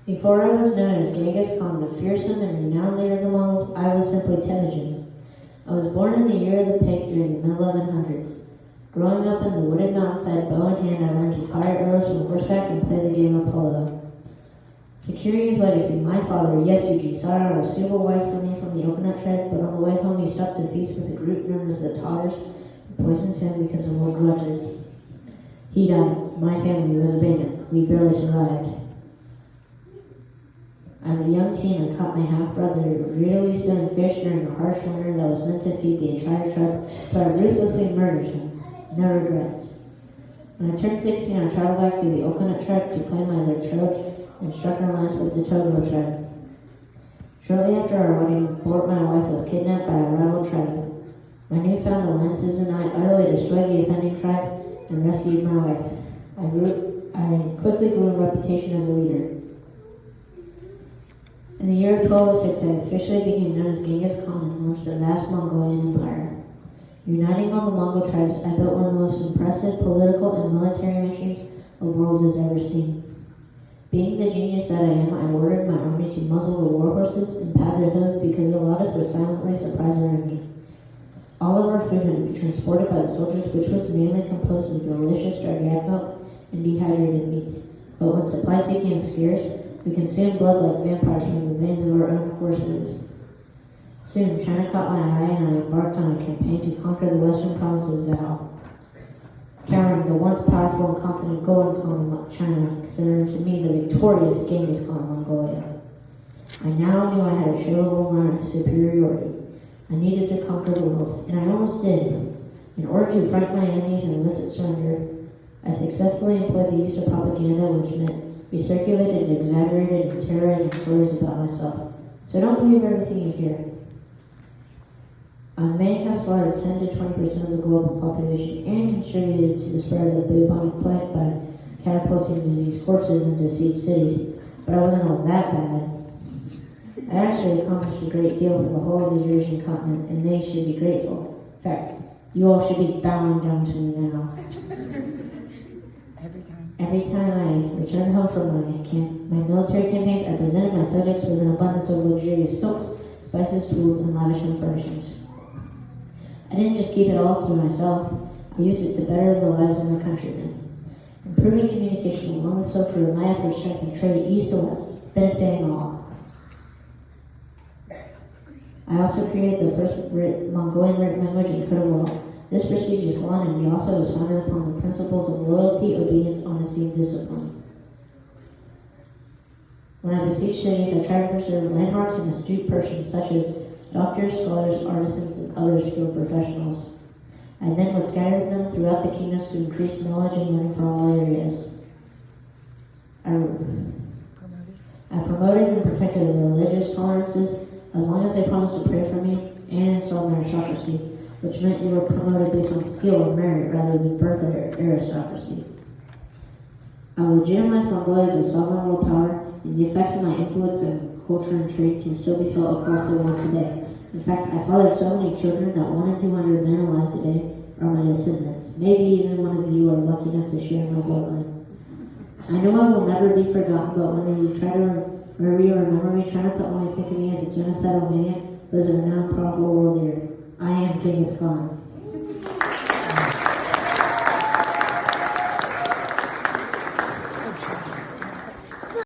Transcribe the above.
Before I was known as Genghis Khan, the fearsome and renowned leader of the Mongols, I was simply Temujin. I was born in the year of the pig during the mid-1100s. Growing up in the wooded mountainside, bow in hand, I learned to fire arrows from horseback and play the game of polo. Securing his legacy, my father, Yasuji, sought out a suitable wife for me from the Okanut tribe, but on the way home he stopped to feast with a group known as the Tatters and poisoned him because of old grudges. He died. My family was abandoned. We barely survived. As a young teen, I caught my half-brother greedily stealing fish during a harsh winter that was meant to feed the entire tribe, so I ruthlessly murdered him. No regrets. When I turned 16, I traveled back to the Okanut tribe to claim my betrothed and struck a lance with the Togo tribe. Shortly after our wedding, Bort, my wife, was kidnapped by a rival tribe. My newfound alliances and I utterly destroyed the offending tribe and rescued my wife. I quickly grew a reputation as a leader. In the year of 1206, I officially became known as Genghis Khan and launched the vast Mongolian Empire. Uniting all the Mongol tribes, I built one of the most impressive political and military machines the world has ever seen. Being the genius that I am, I ordered my army to muzzle the war horses and pad their hooves because it allowed us to silently surprise our enemy. All of our food had to be transported by the soldiers, which was mainly composed of delicious dry milk and dehydrated meats. But when supplies became scarce, we consumed blood like vampires from the veins of our own horses. Soon, China caught my eye and I embarked on a campaign to conquer the western province of Zhao. Countering the once powerful and confident Golden Khan of China, considered to me the victorious Genghis Khan of Mongolia. I now knew I had a showable amount of superiority. I needed to conquer the world, and I almost did. In order to frighten my enemies and elicit surrender, I successfully employed the use of propaganda, which meant recirculated, exaggerated, and terrorizing stories about myself. So don't believe everything you hear. I may have slaughtered 10 to 20% of the global population and contributed to the spread of the bubonic plague by catapulting diseased corpses into siege cities, but I wasn't all that bad. I actually accomplished a great deal for the whole of the Eurasian continent, and they should be grateful. In fact, you all should be bowing down to me now. Every time I returned home from my military campaigns, I presented my subjects with an abundance of luxurious silks, spices, tools, and lavish home furnishings. I didn't just keep it all to myself. I used it to better the lives of my countrymen. Improving communication along the Silk Road, my efforts strengthened trade east to west, benefiting all. I also created the first Mongolian written language and code of law. This prestigious law in Nyasa was founded upon the principles of loyalty, obedience, honesty, and discipline. When I besieged cities, I tried to preserve landmarks and astute persons such as doctors, scholars, artisans, and other skilled professionals. I then would scatter them throughout the kingdoms to increase knowledge and learning from all areas. I promoted and protected the religious tolerances as long as they promised to pray for me, and installed meritocracy, which meant you were promoted based on skill and merit rather than birth or aristocracy. I legitimized Mongolia as a sovereign world power, and the effects of my influence on culture and trade can still be felt across the world today. In fact, I fathered so many children that 1 in 200 men alive today are my descendants. Maybe even one of you are lucky enough to share my bloodline. I know I will never be forgotten, but whenever you remember me, try not to only think of me as a genocidal maniac, but as a renowned, powerful world leader. I am Genghis Khan.